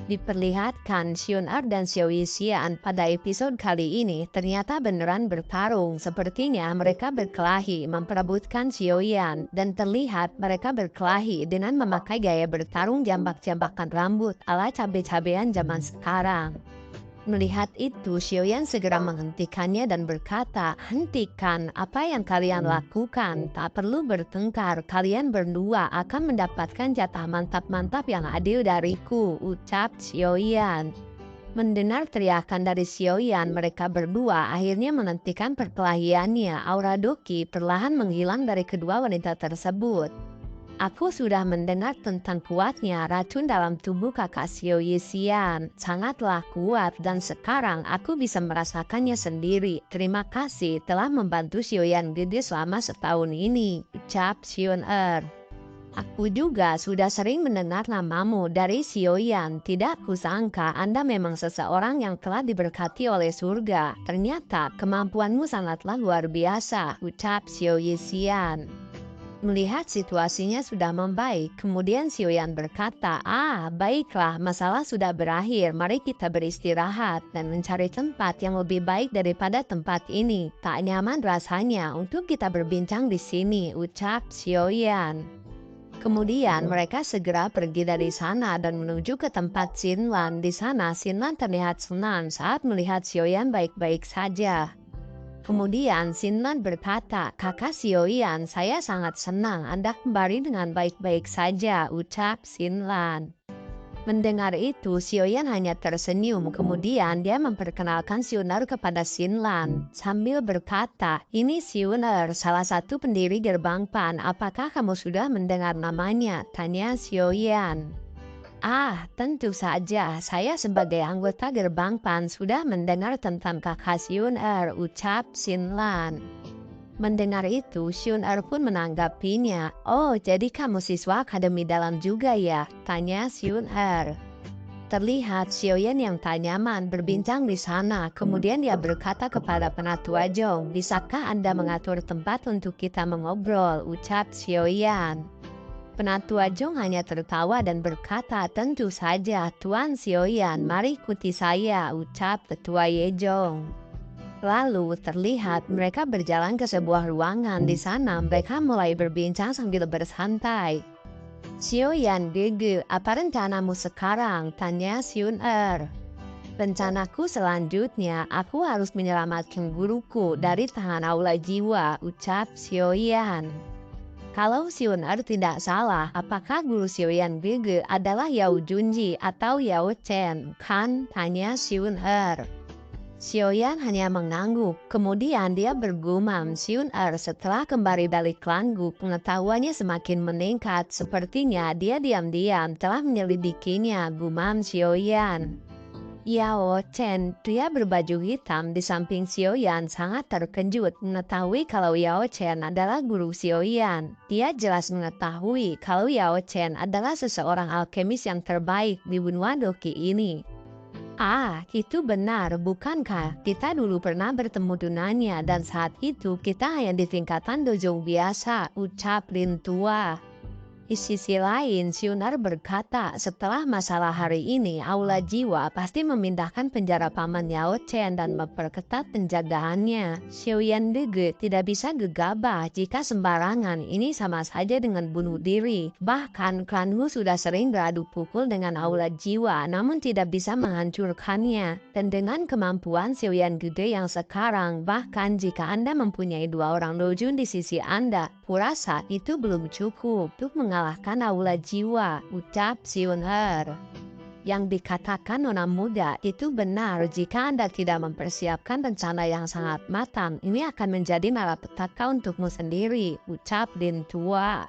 Diperlihatkan Xion-er dan Xiao Yixian pada episode kali ini ternyata beneran bertarung. Sepertinya mereka berkelahi memperebutkan Xiaoyan dan terlihat mereka berkelahi dengan memakai gaya bertarung jambak-jambakan rambut ala cabe-cabean zaman sekarang. Melihat itu, Xiaoyan segera menghentikannya dan berkata, "Hentikan apa yang kalian lakukan, tak perlu bertengkar, kalian berdua akan mendapatkan jatah mantap-mantap yang adil dariku," ucap Xiaoyan. Mendengar teriakan dari Xiaoyan, mereka berdua akhirnya menghentikan perkelahiannya. Aura Doki perlahan menghilang dari kedua wanita tersebut. Aku sudah mendengar tentang kuatnya racun dalam tubuh kakak Xiao Yixian. Sangatlah kuat dan sekarang aku bisa merasakannya sendiri. Terima kasih telah membantu Xiaoyan gede selama setahun ini, ucap Xion-er. Aku juga sudah sering mendengar namamu dari Xiaoyan. Tidak kusangka Anda memang seseorang yang telah diberkati oleh surga. Ternyata kemampuanmu sangatlah luar biasa, ucap Xiao Yixian. Melihat situasinya sudah membaik, kemudian Xiaoyan berkata, baiklah, masalah sudah berakhir, mari kita beristirahat dan mencari tempat yang lebih baik daripada tempat ini. Tak nyaman rasanya untuk kita berbincang di sini, ucap Xiaoyan. Kemudian mereka segera pergi dari sana dan menuju ke tempat Xinlan. Di sana Xinlan terlihat senang saat melihat Xiaoyan baik-baik saja. Kemudian Xinlan berkata, "Kakak Xiaoyan, saya sangat senang Anda kembali dengan baik-baik saja," ucap Xinlan. Mendengar itu, Xiaoyan hanya tersenyum. Kemudian dia memperkenalkan Xion-er kepada Xinlan sambil berkata, "Ini Xion-er, salah satu pendiri Gerbang Pan. Apakah kamu sudah mendengar namanya?" tanya Xiaoyan. Tentu saja. Saya sebagai anggota Gerbang Pan sudah mendengar tentang kakak Xion-er, ucap Xinlan. Mendengar itu, Xion-er pun menanggapinya. "Oh, jadi kamu siswa Akademi Dalam juga ya?" tanya Xion-er. Terlihat Xiaoyan yang tak nyaman berbincang di sana. Kemudian dia berkata kepada Penatua Zhong, "Bisakah Anda mengatur tempat untuk kita mengobrol?" ucap Xiaoyan. Penatua Zhong hanya tertawa dan berkata, "Tentu saja, Tuan Xiaoyan, mari ikuti saya," ucap Tetua Yezhong. Lalu terlihat mereka berjalan ke sebuah ruangan. Di sana mereka mulai berbincang sambil bersantai. "Xiaoyan Gege, apa rencanamu sekarang?" tanya Xion-er. "Rencanaku selanjutnya, aku harus menyelamatkan guruku dari tangan aula jiwa," ucap Xiaoyan. Kalau Xion-er tidak salah, apakah guru Xiaoyan Gege adalah Yao Junji atau Yao Chen, kan? Tanya Xion-er. Xiaoyan hanya mengangguk, kemudian dia bergumam. Xion-er setelah kembali balik langguk, pengetahuannya semakin meningkat. Sepertinya dia diam-diam telah menyelidikinya, gumam Xiaoyan. Yao Chen, pria berbaju hitam di samping Xiaoyan, sangat terkejut mengetahui kalau Yao Chen adalah guru Xiaoyan. Dia jelas mengetahui kalau Yao Chen adalah seseorang alkemis yang terbaik di benua Doki ini. Itu benar, bukankah? Kita dulu pernah bertemu dengannya dan saat itu kita hanya di tingkatan dojo biasa, ucap Lin Tua. Di sisi lain, Xion-er berkata, "Setelah masalah hari ini, aula jiwa pasti memindahkan penjara paman Yao Chen dan memperketat penjagaannya. Xiaoyan Gege tidak bisa gegabah jika sembarangan, ini sama saja dengan bunuh diri. Bahkan klanmu sudah sering beradu pukul dengan aula jiwa namun tidak bisa menghancurkannya. Dan dengan kemampuan Xiaoyan Gege yang sekarang, bahkan jika Anda mempunyai 2 orang dojun di sisi Anda, kurasa itu belum cukup untuk mengalahkan aula jiwa," ucap Xion-er. "Yang dikatakan nona muda itu benar. Jika Anda tidak mempersiapkan rencana yang sangat matang, ini akan menjadi malapetaka untukmu sendiri," ucap Lin Tua.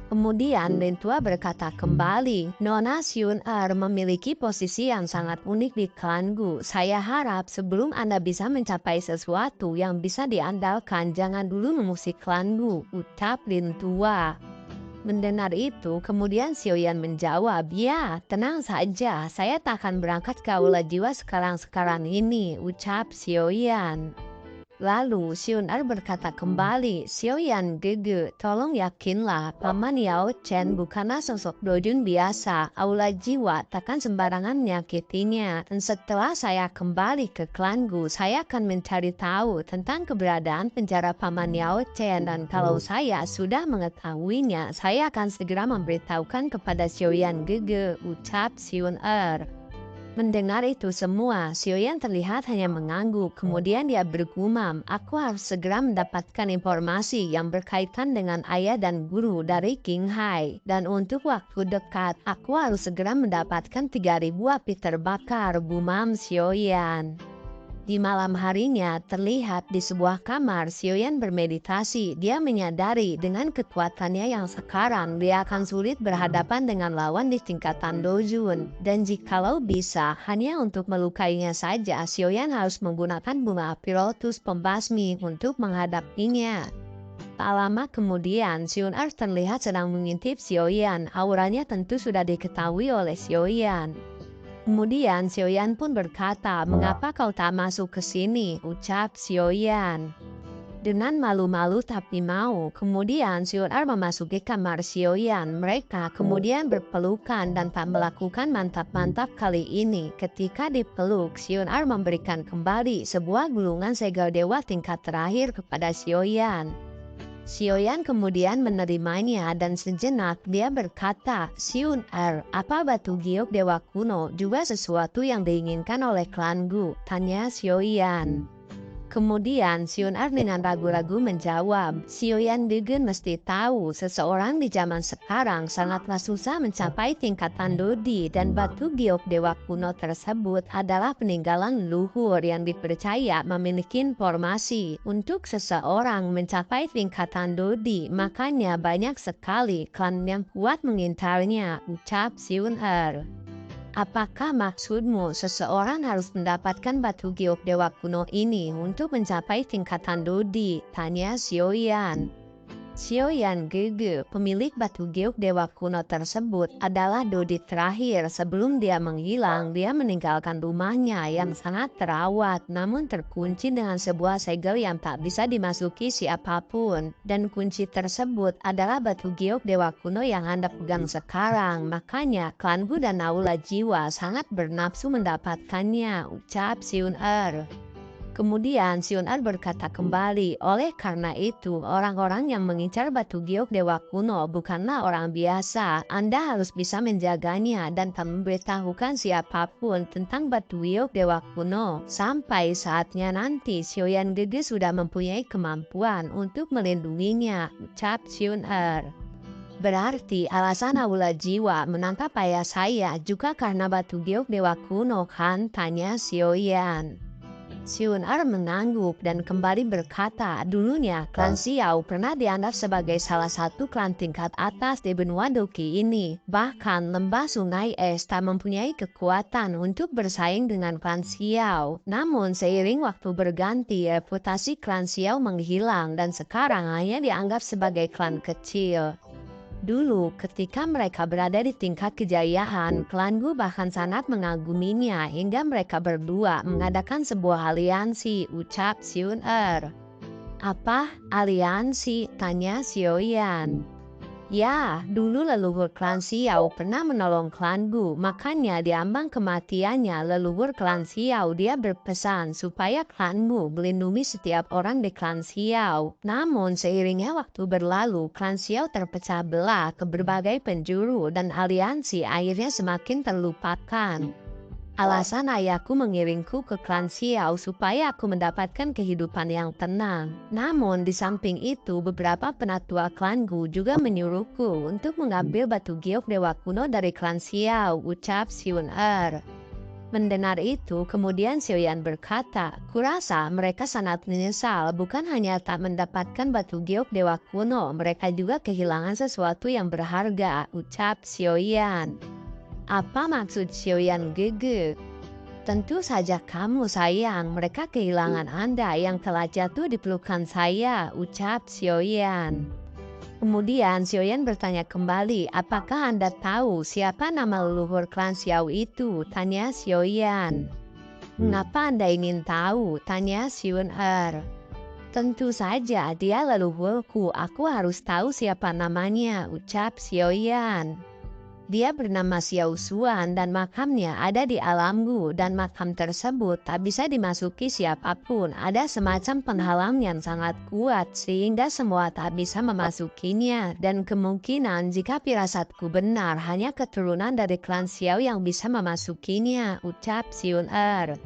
Kemudian Lin Tua berkata kembali, "Nona Xion-er memiliki posisi yang sangat unik di klanku. Saya harap sebelum Anda bisa mencapai sesuatu yang bisa diandalkan, jangan dulu mengusik klanku," ucap Lin Tua. Mendengar itu, kemudian Xiaoyan menjawab, "Ya, tenang saja, saya tak akan berangkat ke aula jiwa sekarang-sekarang ini," ucap Xiaoyan. Lalu Xiun Er berkata kembali, Xiaoyan Gege, tolong yakinlah Paman Yao Chen bukanlah sosok dojun biasa. Aula jiwa takkan sembarangan menyakitinya. Dan setelah saya kembali ke klanku, saya akan mencari tahu tentang keberadaan penjara Paman Yao Chen. Dan kalau saya sudah mengetahuinya, saya akan segera memberitahukan kepada Xiaoyan Gege, ucap Xiun Er. Mendengar itu semua, Xiaoyan terlihat hanya mengangguk. Kemudian dia bergumam, aku harus segera mendapatkan informasi yang berkaitan dengan ayah dan guru dari King Hai. Dan untuk waktu dekat, aku harus segera mendapatkan 3.000 api terbakar, gumam Xiaoyan. Di malam harinya, terlihat di sebuah kamar Xiaoyan bermeditasi. Dia menyadari dengan kekuatannya yang sekarang, dia akan sulit berhadapan dengan lawan di tingkatan dojun. Dan jikalau bisa, hanya untuk melukainya saja, Xiaoyan harus menggunakan bunga api lotus pembasmi untuk menghadapinya. Tak lama kemudian, Xiun Er terlihat sedang mengintip Xiaoyan. Auranya tentu sudah diketahui oleh Xiaoyan. Kemudian Xiaoyan pun berkata, mengapa kau tak masuk ke sini, ucap Xiaoyan. Dengan malu-malu tapi mau, kemudian Xiun Er memasuki kamar Xiaoyan. Mereka kemudian berpelukan dan tak melakukan mantap-mantap kali ini. Ketika dipeluk, Xiun Er memberikan kembali sebuah gulungan segel dewa tingkat terakhir kepada Xiaoyan. Xiaoyan kemudian menerimanya dan sejenak dia berkata, Xiun Er, apa batu giok dewa kuno juga sesuatu yang diinginkan oleh klanku? Tanya Xiaoyan. Kemudian Xiun Er dengan ragu-ragu menjawab, Xiaoyan Gege mesti tahu seseorang di zaman sekarang sangatlah susah mencapai tingkatan dodi dan batu giok dewa kuno tersebut adalah peninggalan leluhur yang dipercaya memiliki informasi. Untuk seseorang mencapai tingkatan dodi, makanya banyak sekali klan yang kuat mengincarnya, ucap Xiun Er. Apakah maksudmu seseorang harus mendapatkan batu giok dewa kuno ini untuk mencapai tingkatan dodi? Tanya Xiaoyan. Xiaoyan Gege, pemilik batu giok dewa kuno tersebut, adalah dodi terakhir. Sebelum dia menghilang, dia meninggalkan rumahnya yang sangat terawat, namun terkunci dengan sebuah segel yang tak bisa dimasuki siapapun. Dan kunci tersebut adalah batu giok dewa kuno yang Anda pegang sekarang. Makanya, klanku dan Aula Jiwa sangat bernafsu mendapatkannya, ucap Xiun Er. Kemudian Xiun Er berkata kembali, oleh karena itu orang-orang yang mengincar batu giok dewa kuno bukanlah orang biasa. Anda harus bisa menjaganya dan tak memberitahukan siapapun tentang batu giok dewa kuno. Sampai saatnya nanti Xiaoyan Gege sudah mempunyai kemampuan untuk melindunginya, ucap Xiun Er. Berarti alasan Aula Jiwa menangkap ayah saya juga karena batu giok dewa kuno kan? Tanya Xiaoyan. Xiun Er mengangguk dan kembali berkata, dulunya klan Xiao pernah dianggap sebagai salah satu klan tingkat atas di benua Doki ini. Bahkan lembah sungai es tak mempunyai kekuatan untuk bersaing dengan klan Xiao. Namun seiring waktu berganti, reputasi klan Xiao menghilang dan sekarang hanya dianggap sebagai klan kecil. Dulu, ketika mereka berada di tingkat kejayaan, klanku bahkan sangat mengaguminya hingga mereka berdua mengadakan sebuah aliansi, ucap Xiun Er. Apa aliansi? Tanya Xiaoyan. Ya, dulu leluhur klan Xiao pernah menolong klanku, makanya di ambang kematiannya leluhur klan Xiao dia berpesan supaya klanmu melindungi setiap orang di klan Xiao. Namun seiringnya waktu berlalu, klan Xiao terpecah belah ke berbagai penjuru dan aliansi akhirnya semakin terlupakan. Alasan ayahku mengiringku ke klan Xiao supaya aku mendapatkan kehidupan yang tenang. Namun di samping itu beberapa penatua klanku juga menyuruhku untuk mengambil batu giok dewa kuno dari klan Xiao, ucap Xiun Er. Mendengar itu, kemudian Xiaoyan berkata, kurasa mereka sangat menyesal bukan hanya tak mendapatkan batu giok dewa kuno, mereka juga kehilangan sesuatu yang berharga, ucap Xiaoyan. Apa maksud Xiaoyan Gege? Tentu saja kamu sayang, mereka kehilangan Anda yang telah jatuh di pelukan saya, ucap Xiaoyan. Kemudian Xiaoyan bertanya kembali, apakah Anda tahu siapa nama leluhur klan Xiao itu? Tanya Xiaoyan. Mengapa Anda ingin tahu? Tanya Xiun Er. Tentu saja dia leluhurku, aku harus tahu siapa namanya, ucap Xiaoyan. Dia bernama Xiao Xuan dan makamnya ada di alamgu dan makam tersebut tak bisa dimasuki siapapun. Ada semacam penghalang yang sangat kuat sehingga semua tak bisa memasukinya dan kemungkinan jika firasatku benar hanya keturunan dari klan Xiao yang bisa memasukinya, ucap Xiun Er.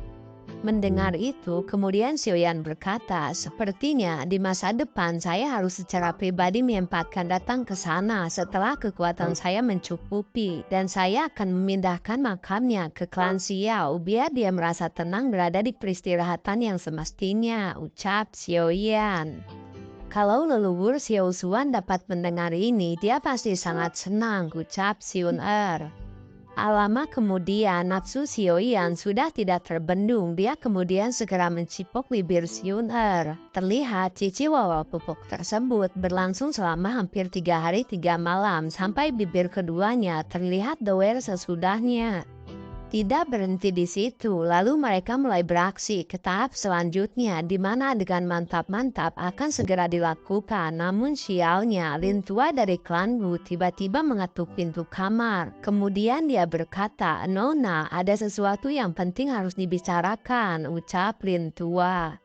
Mendengar itu, kemudian Xiaoyan berkata, sepertinya di masa depan saya harus secara pribadi menyempatkan datang ke sana setelah kekuatan saya mencukupi, dan saya akan memindahkan makamnya ke klan Xiao biar dia merasa tenang berada di peristirahatan yang semestinya, ucap Xiaoyan. Kalau leluhur Xiao Xuan dapat mendengar ini, dia pasti sangat senang, ucap Xiun Er. Lama kemudian nafsu Xiaoyan sudah tidak terbendung. Dia kemudian segera mencipok bibir Xiun Er. Terlihat cici wawa pupuk tersebut berlangsung selama hampir 3 hari 3 malam sampai bibir keduanya terlihat doer sesudahnya. Tidak berhenti di situ, lalu mereka mulai beraksi ke tahap selanjutnya di mana adegan mantap-mantap akan segera dilakukan. Namun sialnya, Lin Tua dari klan Wu tiba-tiba mengetuk pintu kamar. Kemudian dia berkata, "Nona, ada sesuatu yang penting harus dibicarakan," ucap Lin Tua.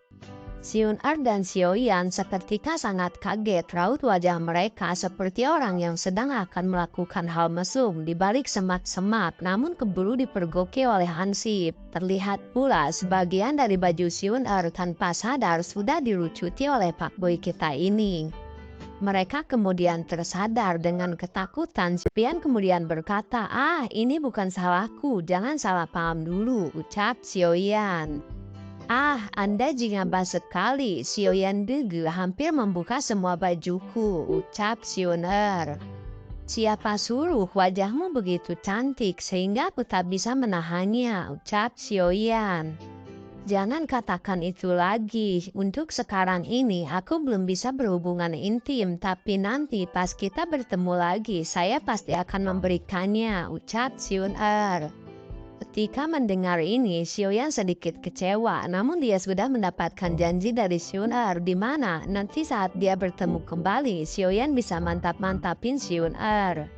Xiun Er dan Xiaoyan seketika sangat kaget. Raut wajah mereka seperti orang yang sedang akan melakukan hal mesum di balik semak-semak, namun keburu dipergoki oleh Hansip. Terlihat pula sebagian dari baju Xiun Er tanpa sadar sudah dirucuti oleh Pak Boy kita ini. Mereka kemudian tersadar dengan ketakutan. Xiaoyan kemudian berkata, ini bukan salahku, jangan salah paham dulu, ucap Xiaoyan. Anda jingaba sekali, Xiaoyan degu hampir membuka semua bajuku, ucap Xiun Er. Siapa suruh wajahmu begitu cantik sehingga aku tak bisa menahannya, ucap Xiaoyan. Jangan katakan itu lagi, untuk sekarang ini aku belum bisa berhubungan intim, tapi nanti pas kita bertemu lagi saya pasti akan memberikannya, ucap Xiun Er. Ketika mendengar ini, Xiaoyan sedikit kecewa, namun dia sudah mendapatkan janji dari Xiun Er di mana nanti saat dia bertemu kembali, Xiaoyan bisa mantap-mantapin Xiun Er.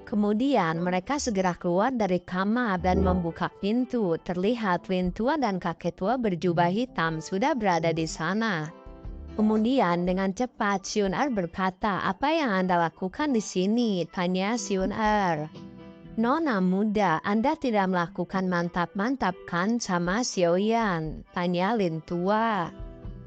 Kemudian mereka segera keluar dari kamar dan membuka pintu. Terlihat Lin Tua dan kakek tua berjubah hitam sudah berada di sana. Kemudian dengan cepat Xiun Er berkata, "Apa yang Anda lakukan di sini?" tanya Xiun Er. "Nona muda, Anda tidak melakukan mantap-mantap kan sama Xiaoyan?" tanya Lin Tua.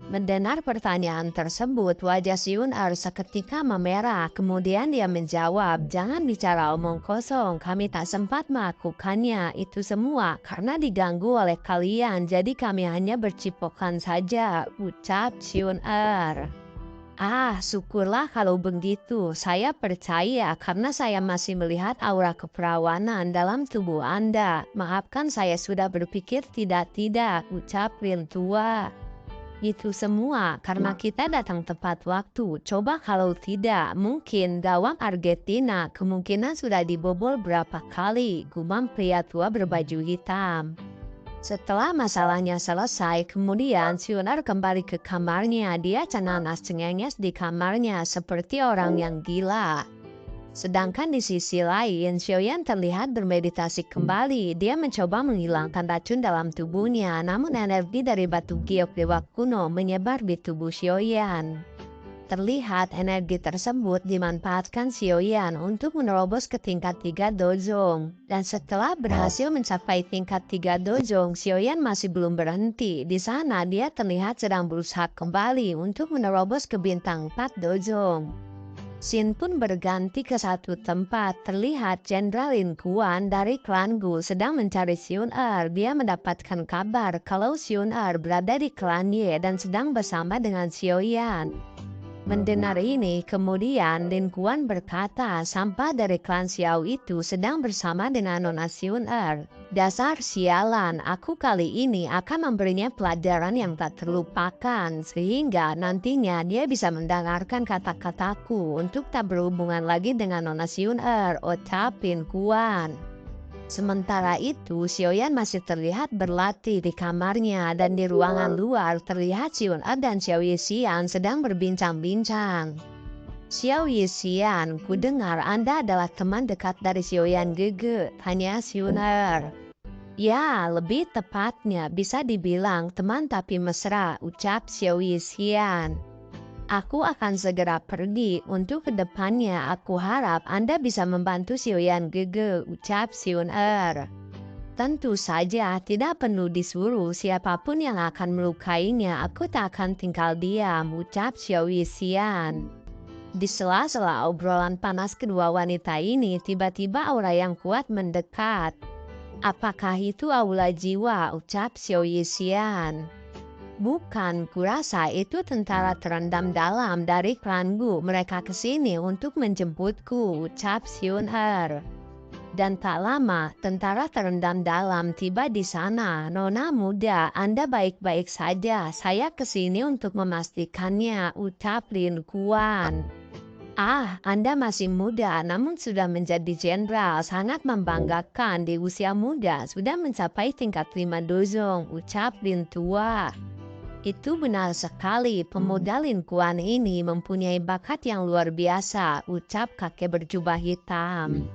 Mendengar pertanyaan tersebut, wajah Xiun Er seketika memerah. Kemudian dia menjawab, "Jangan bicara omong kosong, kami tak sempat melakukannya. Itu semua karena diganggu oleh kalian, jadi kami hanya bercipokan saja," ucap Xiun Er. Syukurlah kalau begitu. Saya percaya karena saya masih melihat aura keperawanan dalam tubuh Anda. Maafkan saya sudah berpikir tidak-tidak, ucap Lin Tua. Itu semua karena kita datang tepat waktu. Coba kalau tidak, mungkin gawang Argentina kemungkinan sudah dibobol berapa kali, gumam pria tua berbaju hitam. Setelah masalahnya selesai, kemudian Xiun Er kembali ke kamarnya. Dia cengenges di kamarnya seperti orang yang gila. Sedangkan di sisi lain, Xiaoyan terlihat bermeditasi kembali. Dia mencoba menghilangkan racun dalam tubuhnya, namun energi dari batu giok dewa kuno menyebar di tubuh Xiaoyan. Terlihat energi tersebut dimanfaatkan Xiaoyan untuk menerobos ke tingkat 3 dojong. Dan setelah berhasil mencapai tingkat 3 dojong, Xiaoyan masih belum berhenti. Di sana dia terlihat sedang berusaha kembali untuk menerobos ke bintang 4 dojong. Xin pun berganti ke satu tempat. Terlihat Jenderal Lin Kuan dari klan Gu sedang mencari Xiun Er. Dia mendapatkan kabar kalau Xiun Er berada di klan Ye dan sedang bersama dengan Xiaoyan. Mendengar ini, kemudian Lin Kuan berkata, "Sampah dari klan Xiao itu sedang bersama dengan Nona Xiun Er. Dasar sialan, aku kali ini akan memberinya pelajaran yang tak terlupakan, sehingga nantinya dia bisa mendengarkan kata-kataku untuk tak berhubungan lagi dengan Nona Xiun Er," ucap Lin Kuan. Sementara itu, Xiaoyan masih terlihat berlatih di kamarnya dan di ruangan luar terlihat Xion Er dan Xiao Yixian sedang berbincang-bincang. Xiao Yixian, ku dengar Anda adalah teman dekat dari Xiaoyan Gege, tanya Xion Er. Ya, lebih tepatnya bisa dibilang teman tapi mesra, ucap Xiao Yixian. Aku akan segera pergi. Untuk kedepannya aku harap Anda bisa membantu Xiaoyan Gege, ucap Xion Er. Tentu saja tidak perlu disuruh, siapapun yang akan melukainya aku tak akan tinggal diam, ucap Xiao Yixian. Di sela-sela obrolan panas kedua wanita ini, tiba-tiba aura yang kuat mendekat. Apakah itu aula jiwa, ucap Xiao Yixian. Bukan, kurasa itu tentara terendam dalam dari klangu. Mereka kesini untuk menjemputku, ucap Xion Er. Dan tak lama, tentara terendam dalam tiba di sana. Nona muda, Anda baik-baik saja. Saya kesini untuk memastikannya, ucap Lin Kuan. Ah, Anda masih muda namun sudah menjadi jenderal. Sangat membanggakan di usia muda sudah mencapai tingkat 5 dozong, ucap Lin Tua. Itu benar sekali, pemuda Lin Kuan ini mempunyai bakat yang luar biasa, ucap kakek berjubah hitam.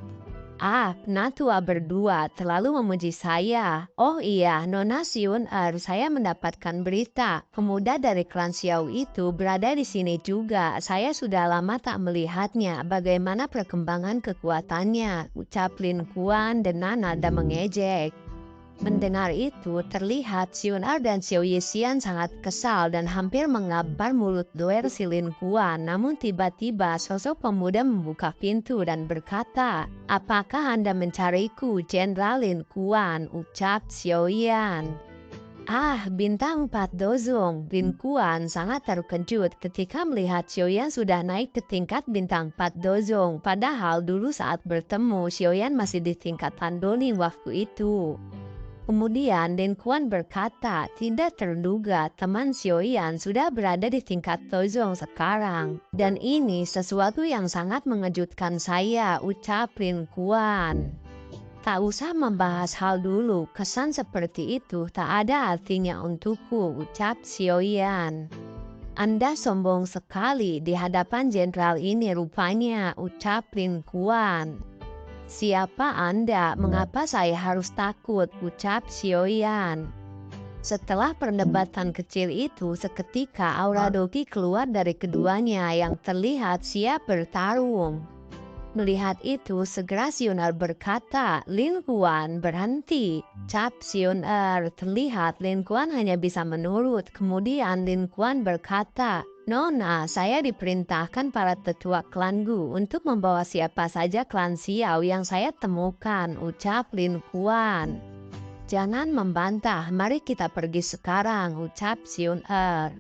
Ah, penatua berdua terlalu memuji saya. Oh iya, Nona Xion Er, saya mendapatkan berita. Pemuda dari klan Xiao itu berada di sini juga. Saya sudah lama tak melihatnya. Bagaimana perkembangan kekuatannya? Ucap Lin Kuan dengan nada mengejek. Mendengar itu, terlihat Xion Er dan Xiao Yixian sangat kesal dan hampir mengabar mulut doer si Lin Kuan. Namun tiba-tiba sosok pemuda membuka pintu dan berkata, apakah Anda mencariku, Jenderal Lin Kuan? Ucap Xiaoyan. Ah, bintang 4 dozong. Lin Kuan sangat terkejut ketika melihat Xiaoyan sudah naik ke tingkat bintang 4 dozong. Padahal dulu saat bertemu, Xiaoyan masih di tingkat Tandoling waktu itu. Kemudian Lin Kuan berkata, tidak terduga teman Xiaoyan sudah berada di tingkat dozong sekarang. Dan ini sesuatu yang sangat mengejutkan saya, ucap Lin Kuan. Tak usah membahas hal dulu, kesan seperti itu tak ada artinya untukku, ucap Xiaoyan. Anda sombong sekali di hadapan jenderal ini rupanya, ucap Lin Kuan. Siapa Anda? Mengapa saya harus takut? Ucap Xiaoyan. Setelah perdebatan kecil itu, seketika aura doki keluar dari keduanya yang terlihat siap bertarung. Melihat itu, segera Xion Er berkata, Lin Kuan berhenti. Ucap Xion Er, terlihat Lin Kuan hanya bisa menurut. Kemudian Lin Kuan berkata, Nona, saya diperintahkan para tetua klangu untuk membawa siapa saja klan Xiao yang saya temukan, ucap Lin Kuan. Jangan membantah, mari kita pergi sekarang, ucap Xion Er.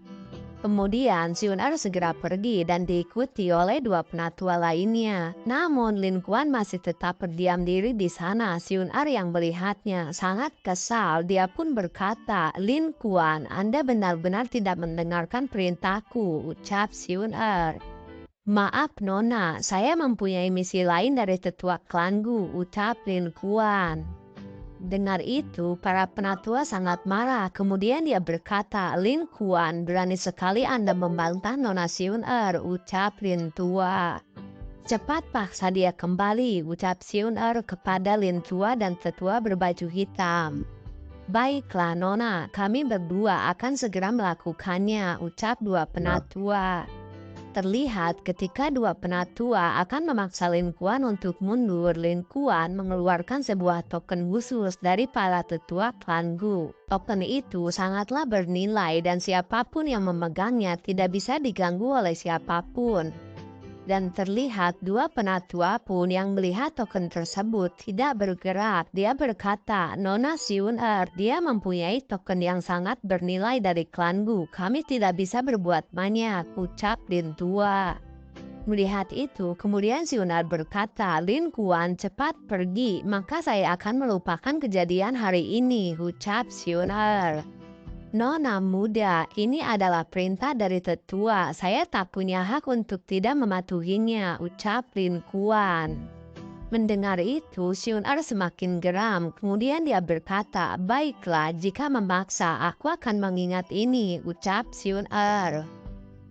Kemudian Xion Er segera pergi dan diikuti oleh dua penatua lainnya. Namun Lin Kuan masih tetap berdiam diri di sana. Xion Er yang melihatnya sangat kesal. Dia pun berkata, Lin Kuan, Anda benar-benar tidak mendengarkan perintahku, ucap Xion Er. Maaf Nona, saya mempunyai misi lain dari tetua klangu, ucap Lin Kuan. Dengar itu, para penatua sangat marah. Kemudian dia berkata, Lin Kuan, berani sekali Anda membantah Nona Xion Er, ucap Lin Tua. Cepat paksa dia kembali, ucap Xion Er kepada Lin Tua dan tetua berbaju hitam. Baiklah Nona, kami berdua akan segera melakukannya, ucap dua penatua. Terlihat ketika dua penatua akan memaksa Lin Kuan untuk mundur, Lin Kuan mengeluarkan sebuah token khusus dari para tetua klangu. Token itu sangatlah bernilai dan siapapun yang memegangnya tidak bisa diganggu oleh siapapun. Dan terlihat dua penatua pun yang melihat token tersebut tidak bergerak. Dia berkata, Nona Xion Er, dia mempunyai token yang sangat bernilai dari klangu. Kami tidak bisa berbuat banyak, ucap Lin Tua. Melihat itu, kemudian Xion Er berkata, Lin Kuan cepat pergi, maka saya akan melupakan kejadian hari ini, ucap Xion Er. Nona muda, ini adalah perintah dari tetua. Saya tak punya hak untuk tidak mematuhinya, ucap Lin Kuan. Mendengar itu, Xiun Er semakin geram. Kemudian dia berkata, "Baiklah, jika memaksa, aku akan mengingat ini," ucap Xiun Er.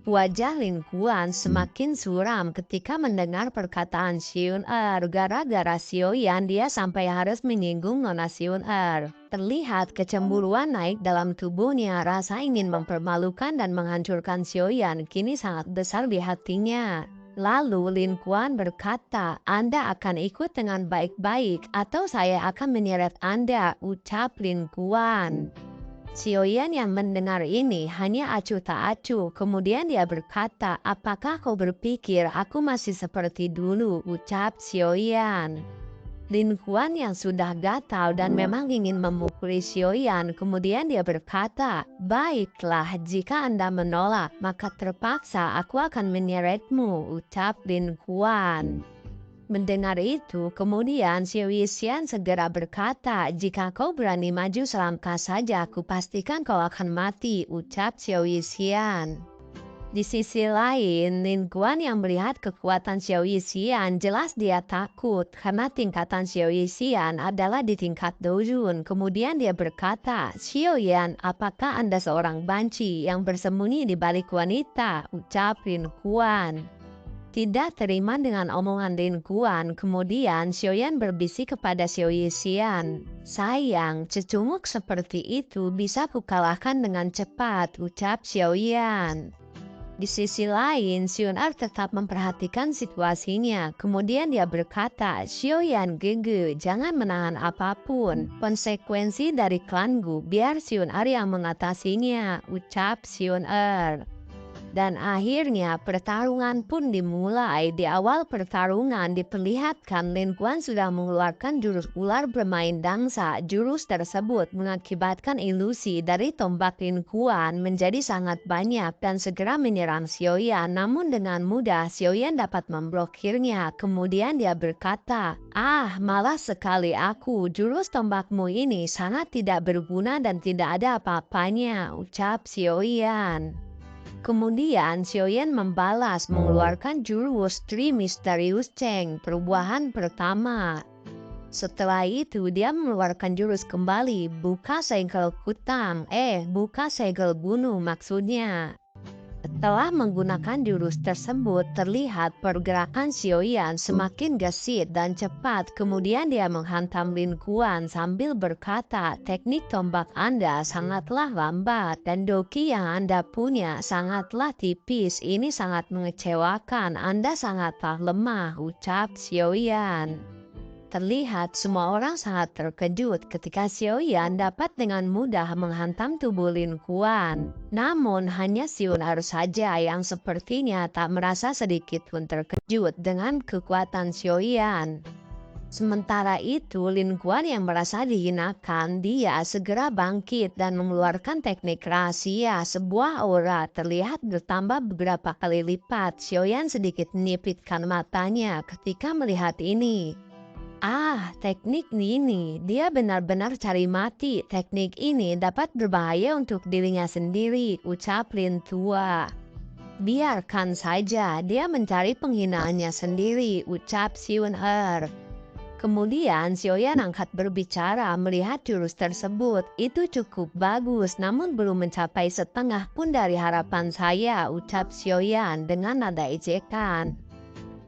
Wajah Lin Kuan semakin suram ketika mendengar perkataan Xiun Er. Gara-gara Xiaoyan dia sampai harus menyinggung Nona Xiun Er. Terlihat kecemburuan naik dalam tubuhnya. Rasa ingin mempermalukan dan menghancurkan Xiaoyan kini sangat besar di hatinya. Lalu Lin Kuan berkata, "Anda akan ikut dengan baik-baik atau saya akan menyeret Anda," ucap Lin Kuan. Xiaoyan yang mendengar ini hanya acuh tak acuh. Kemudian dia berkata, "Apakah kau berpikir aku masih seperti dulu?" ucap Xiaoyan. Lin Kuan yang sudah gatal dan memang ingin memukuli Xiaoyan, kemudian dia berkata, "Baiklah, jika Anda menolak, maka terpaksa aku akan menyeretmu," ucap Lin Kuan. Mendengar itu, kemudian Xiao Yixian segera berkata, "Jika kau berani maju selangkah saja, aku pastikan kau akan mati," ucap Xiao Yixian. Di sisi lain, Lin Kuan yang melihat kekuatan Xiao Yixian jelas dia takut karena tingkatan Xiao Yixian adalah di tingkat Doujun. Kemudian dia berkata, "Xiaoyan, apakah Anda seorang banci yang bersembunyi di balik wanita?" ucap Lin Kuan. Tidak terima dengan omongan Lin Kuan, kemudian Xiaoyan berbisik kepada Xiao Yixian, "Sayang, cecunguk seperti itu bisa kukalahkan dengan cepat," ucap Xiaoyan. Di sisi lain, Xiun Er tetap memperhatikan situasinya. Kemudian dia berkata, "Xiaoyan Gege, jangan menahan apapun. Konsekuensi dari klanku, biar Xiun Er yang mengatasinya," ucap Xiun Er. Dan akhirnya pertarungan pun dimulai. Di awal pertarungan diperlihatkan Lin Kuan sudah mengeluarkan jurus ular bermain dansa. Jurus tersebut mengakibatkan ilusi dari tombak Lin Kuan menjadi sangat banyak dan segera menyerang Xiaoyan. Namun dengan mudah Xiaoyan dapat memblokirnya. Kemudian dia berkata, "Ah, malas sekali aku. Jurus tombakmu ini sangat tidak berguna dan tidak ada apa-apanya," ucap Xiaoyan. Kemudian Xiaoyan membalas mengeluarkan jurus Tri Misterius Cheng, perubahan pertama. Setelah itu dia mengeluarkan jurus kembali, buka segel gunung maksudnya. Setelah menggunakan jurus tersebut, terlihat pergerakan Xiaoyan semakin gesit dan cepat. Kemudian dia menghantam Lin Kuan sambil berkata, "Teknik tombak Anda sangatlah lambat dan doki yang Anda punya sangatlah tipis. Ini sangat mengecewakan. Anda sangatlah lemah," ucap Xiaoyan. Terlihat semua orang sangat terkejut ketika Xiaoyan dapat dengan mudah menghantam tubuh Lin Kuan. Namun hanya Xiun Er saja yang sepertinya tak merasa sedikit pun terkejut dengan kekuatan Xiaoyan. Sementara itu, Lin Kuan yang merasa dihinakan, dia segera bangkit dan mengeluarkan teknik rahasia. Sebuah aura terlihat bertambah beberapa kali lipat. Xiaoyan sedikit menipitkan matanya ketika melihat ini. "Ah, teknik ini, dia benar-benar cari mati. Teknik ini dapat berbahaya untuk dirinya sendiri," ucap Lin Tua. "Biarkan saja, dia mencari penghinaannya sendiri," ucap Xiun Er. Kemudian Xiaoyan angkat berbicara melihat jurus tersebut. "Itu cukup bagus, namun belum mencapai setengah pun dari harapan saya," ucap Xiaoyan dengan nada ejekan.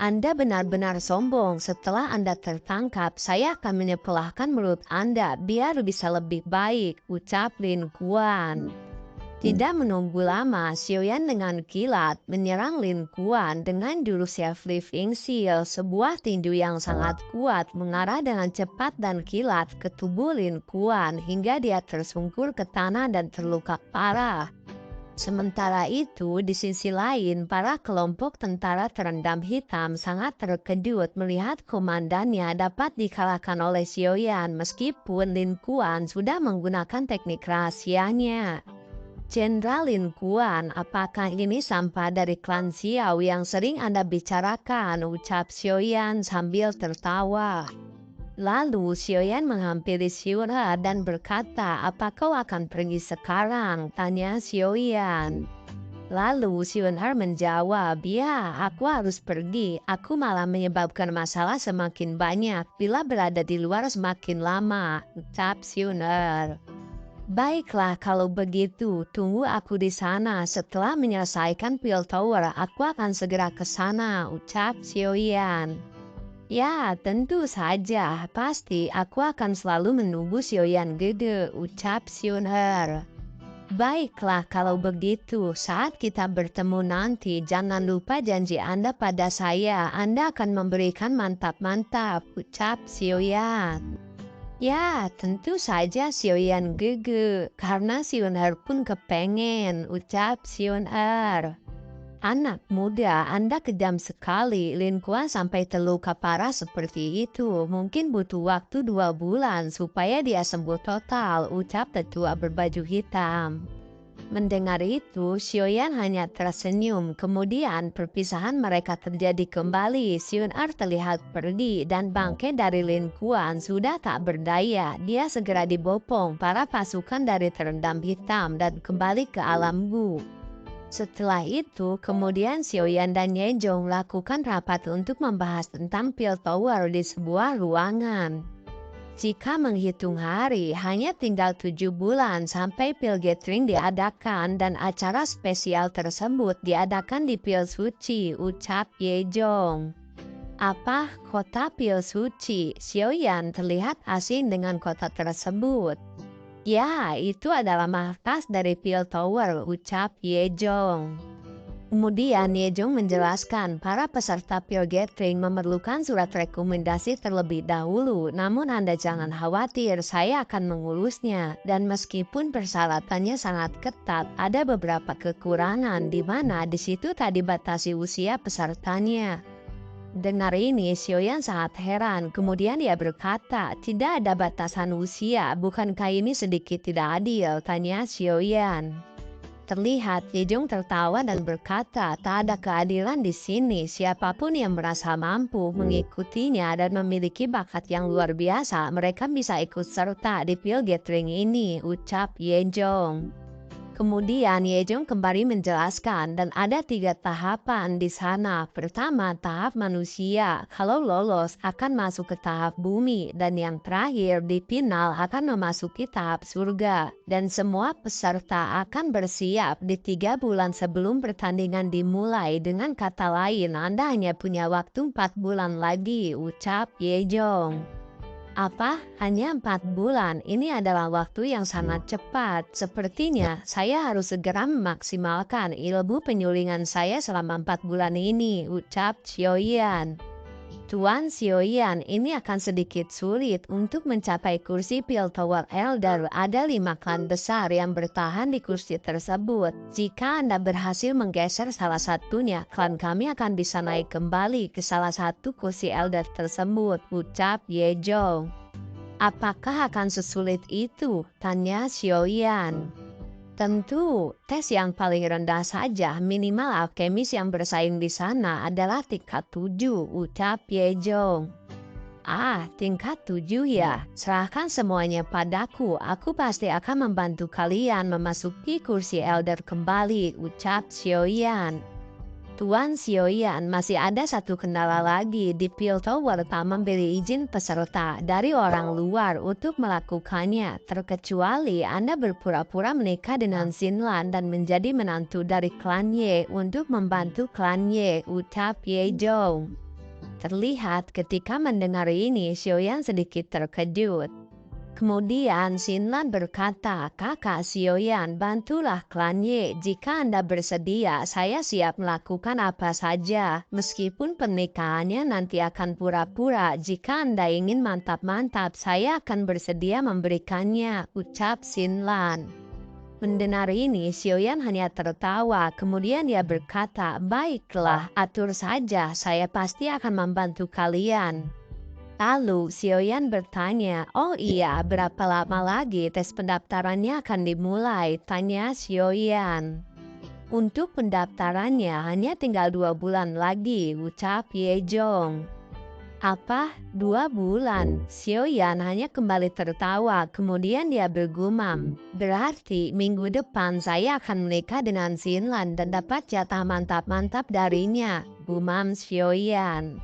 "Anda benar-benar sombong. Setelah Anda tertangkap, saya akan menyepelahkan mulut Anda biar bisa lebih baik," ucap Lin Kuan. Tidak menunggu lama, Xiaoyan dengan kilat menyerang Lin Kuan dengan jurus Living Seal. Sebuah tinju yang sangat kuat mengarah dengan cepat dan kilat ke tubuh Lin Kuan hingga dia tersungkur ke tanah dan terluka parah. Sementara itu, di sisi lain, para kelompok tentara terendam hitam sangat terkejut melihat komandannya dapat dikalahkan oleh Xiaoyan meskipun Lin Kuan sudah menggunakan teknik rahasianya. "Jenderal Lin Kuan, apakah ini sampah dari klan Xiao yang sering Anda bicarakan?" ucap Xiaoyan sambil tertawa. Lalu Xiaoyan menghampiri Xiun Er dan berkata, "Apa kau akan pergi sekarang?" tanya Xiaoyan. Lalu Sionar menjawab, ya aku harus pergi, aku malah menyebabkan masalah semakin banyak bila berada di luar semakin lama, ucap Sionar. Baiklah kalau begitu, tunggu aku di sana. Setelah menyelesaikan pil tower, aku akan segera ke sana, ucap Xiaoyan. Ya, tentu saja. Pasti aku akan selalu menunggu Xiaoyan gede, ucap Xionher. Baiklah kalau begitu, saat kita bertemu nanti, jangan lupa janji Anda pada saya. Anda akan memberikan mantap-mantap, ucap Xiaoyan. Ya, tentu saja Sioyan gege, karena Sionar pun kepengen, ucap Sionar. Anak muda, Anda kejam sekali, Lin Kuan sampai terluka parah seperti itu. Mungkin butuh waktu 2 bulan supaya dia sembuh total, ucap tetua berbaju hitam. Mendengar itu, Xiaoyan hanya tersenyum. Kemudian perpisahan mereka terjadi kembali. Xionar terlihat pergi dan bangke dari Lin Kuan sudah tak berdaya. Dia segera dibopong para pasukan dari terendam hitam dan kembali ke alam Gu. Setelah itu, kemudian Xiaoyan dan Ye Zhong melakukan rapat untuk membahas tentang Pil Tower di sebuah ruangan. Jika menghitung hari, hanya tinggal 7 bulan sampai Pil Gathering diadakan dan acara spesial tersebut diadakan di Pil Suci, ucap Ye Zhong. Apa kota Pil Suci? Xiaoyan terlihat asing dengan kota tersebut. Ya, itu adalah markas dari Pil Tower, ucap Ye Zhong. Kemudian Ye Zhong menjelaskan para peserta Pil Gathering memerlukan surat rekomendasi terlebih dahulu, namun Anda jangan khawatir, saya akan mengurusnya. Dan meskipun persyaratannya sangat ketat, ada beberapa kekurangan di mana di situ tak dibatasi usia pesertanya. Dengar ini, Xiaoyan sangat heran. Kemudian dia berkata, tidak ada batasan usia, bukankah ini sedikit tidak adil? Tanya Xiaoyan. Terlihat Ye Zhong tertawa dan berkata, tak ada keadilan di sini. Siapapun yang merasa mampu mengikutinya dan memiliki bakat yang luar biasa, mereka bisa ikut serta di Pil Gathering ini, ucap Ye Zhong. Kemudian Ye Zhong kembali menjelaskan dan ada 3 tahapan di sana. Pertama, tahap manusia. Kalau lolos akan masuk ke tahap bumi dan yang terakhir di final akan memasuki tahap surga. Dan semua peserta akan bersiap di 3 bulan sebelum pertandingan dimulai. Dengan kata lain, Anda hanya punya waktu 4 bulan lagi, ucap Ye Zhong. Apa? Hanya 4 bulan? Ini adalah waktu yang sangat cepat. Sepertinya saya harus segera memaksimalkan ilmu penyulingan saya selama 4 bulan ini, ucap Xiaoyan. Tuan Xiaoyan, ini akan sedikit sulit untuk mencapai kursi Pil Tower Elder. Ada 5 klan besar yang bertahan di kursi tersebut. Jika Anda berhasil menggeser salah satunya, klan kami akan bisa naik kembali ke salah satu kursi Elder tersebut, ucap Ye Zhong. Apakah akan sesulit itu? Tanya Xiaoyan. Tentu, tes yang paling rendah saja, minimal alkemis yang bersaing di sana adalah tingkat 7, ucap Ye Zhong. Ah, tingkat 7 ya, serahkan semuanya padaku, aku pasti akan membantu kalian memasuki kursi Elder kembali, ucap Xiaoyan. Tuan Xiaoyan, masih ada satu kendala lagi di Pil Tower, tak memberi izin peserta dari orang luar untuk melakukannya, terkecuali Anda berpura-pura menikah dengan Xinlan dan menjadi menantu dari klan Ye untuk membantu klan Ye, ucap Ye Zhong. Terlihat ketika mendengar ini, Xiaoyan sedikit terkejut. Kemudian Xinlan berkata, kakak Xiaoyan, bantulah klan Ye. Jika Anda bersedia, saya siap melakukan apa saja. Meskipun pernikahannya nanti akan pura-pura, jika Anda ingin mantap-mantap, saya akan bersedia memberikannya, ucap Xinlan. Mendengar ini, Xiaoyan hanya tertawa. Kemudian dia berkata, baiklah, atur saja, saya pasti akan membantu kalian. Lalu Xiaoyan bertanya, oh iya, berapa lama lagi tes pendaftarannya akan dimulai? Tanya Xiaoyan. Untuk pendaftarannya hanya tinggal 2 bulan lagi, ucap Ye Zhong. Apa? 2 bulan? Xiaoyan hanya kembali tertawa, kemudian dia bergumam. Berarti minggu depan saya akan menikah dengan Xinlan dan dapat jatah mantap-mantap darinya, gumam Xiaoyan.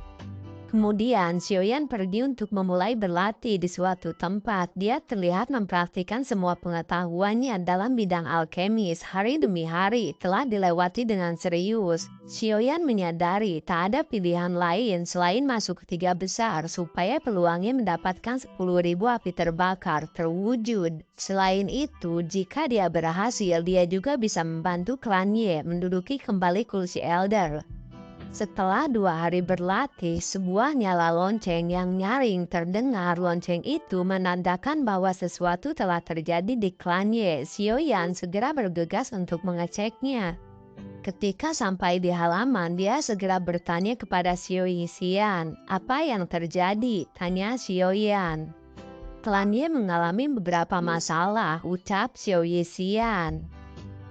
Kemudian Xiaoyan pergi untuk memulai berlatih di suatu tempat. Dia terlihat mempraktikkan semua pengetahuannya dalam bidang alkemis hari demi hari telah dilewati dengan serius. Xiaoyan menyadari tak ada pilihan lain selain masuk ke 3 besar supaya peluangnya mendapatkan 10.000 api terbakar terwujud. Selain itu, jika dia berhasil, dia juga bisa membantu klan Ye menduduki kembali kursi Elder. Setelah 2 hari berlatih, sebuah nyala lonceng yang nyaring terdengar. Lonceng itu menandakan bahwa sesuatu telah terjadi di klan Ye. Xiaoyan segera bergegas untuk mengeceknya. Ketika sampai di halaman, dia segera bertanya kepada Xiaoyan. "Apa yang terjadi?" tanya Xiaoyan. "Klan Ye mengalami beberapa masalah," ucap Xiaoyan.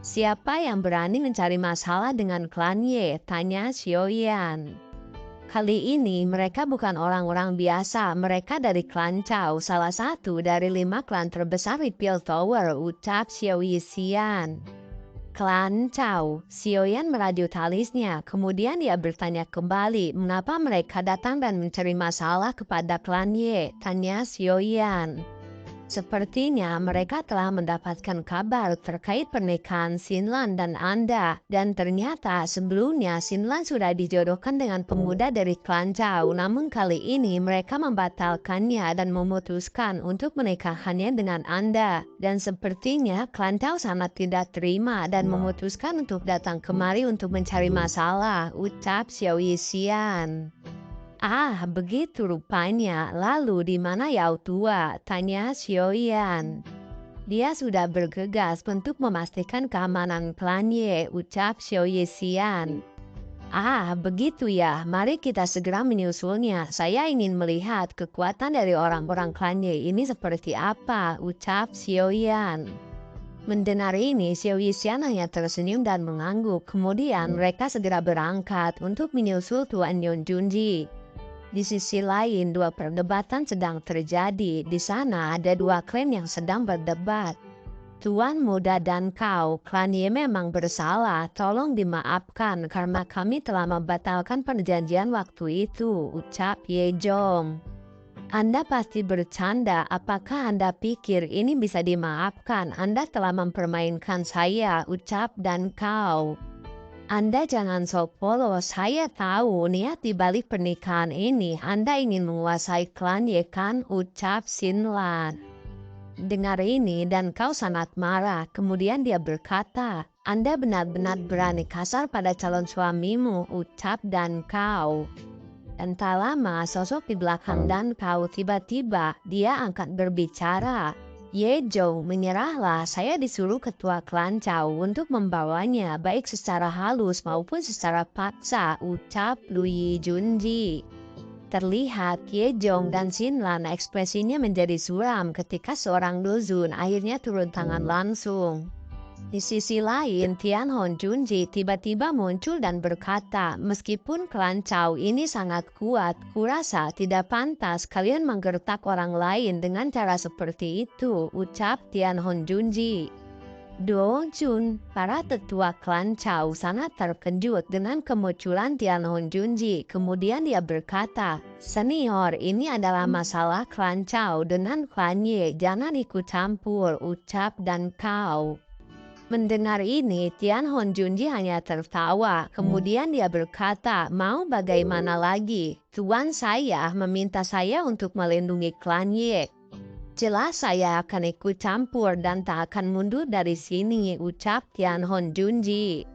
"Siapa yang berani mencari masalah dengan klan Ye?" tanya Xiaoyan. "Kali ini mereka bukan orang-orang biasa, mereka dari klan Chao, salah satu dari 5 klan terbesar di Peel Tower," ucap Xiaoyan. "Klan Chao?" Xiaoyan merajut alisnya, kemudian dia bertanya kembali, "Mengapa mereka datang dan mencari masalah kepada klan Ye?" tanya Xiaoyan. "Sepertinya mereka telah mendapatkan kabar terkait pernikahan Xinlan dan Anda, dan ternyata sebelumnya Xinlan sudah dijodohkan dengan pemuda dari klan Chao, namun kali ini mereka membatalkannya dan memutuskan untuk menikahkannya dengan Anda. Dan sepertinya klan Chao sangat tidak terima dan memutuskan untuk datang kemari untuk mencari masalah," ucap Xiaoyan. "Ah, begitu rupanya. Lalu di mana Yao Tua?" tanya Xiaoyan. "Dia sudah bergegas untuk memastikan keamanan klan Ye," ucap Xiaoyan. "Ah, begitu ya. Mari kita segera menyusulnya. Saya ingin melihat kekuatan dari orang-orang klan Ye ini seperti apa," ucap Xiaoyan. Mendengar ini, Xiaoyan hanya tersenyum dan mengangguk. Kemudian mereka segera berangkat untuk menyusul Tuan Yon Junji. Di sisi lain, 2 perdebatan sedang terjadi. Di sana ada 2 klan yang sedang berdebat. "Tuan Muda dan kau, klan Ye memang bersalah. Tolong dimaafkan karena kami telah membatalkan perjanjian waktu itu," ucap Ye Jong. "Anda pasti bercanda. Apakah Anda pikir ini bisa dimaafkan? Anda telah mempermainkan saya," ucap dan kau. "Anda jangan sok polos. Saya tahu niat di balik pernikahan ini. Anda ingin menguasai klan Ye kan?" ucap Xinlan. Dengar ini dan kau sangat marah. Kemudian dia berkata, "Anda benar-benar berani kasar pada calon suamimu," ucap dan kau. Dan tak lama sosok di belakang dan kau tiba-tiba dia angkat berbicara. "Ye Zhou, menyerahlah. Saya disuruh ketua klan Chao untuk membawanya baik secara halus maupun secara paksa," ucap Lui Junji. Terlihat Ye Zhong dan Xinlan ekspresinya menjadi suram ketika seorang duzun akhirnya turun tangan langsung. Di sisi lain, Tianhong Junji tiba-tiba muncul dan berkata, "Meskipun klan Chao ini sangat kuat, kurasa tidak pantas kalian menggertak orang lain dengan cara seperti itu," ucap Tianhong Junji. Jun, para tetua klan Chao sangat terkejut dengan kemunculan Tianhong Junji. Kemudian dia berkata, "Senior, ini adalah masalah klan Chao dengan klan Ye, jangan ikut campur," ucap dan kau. Mendengar ini, Tianhong Junji hanya tertawa. Kemudian dia berkata, "Mau bagaimana lagi? Tuan saya meminta saya untuk melindungi klan Ye. Jelas saya akan ikut campur dan tak akan mundur dari sini," ucap Tianhong Junji.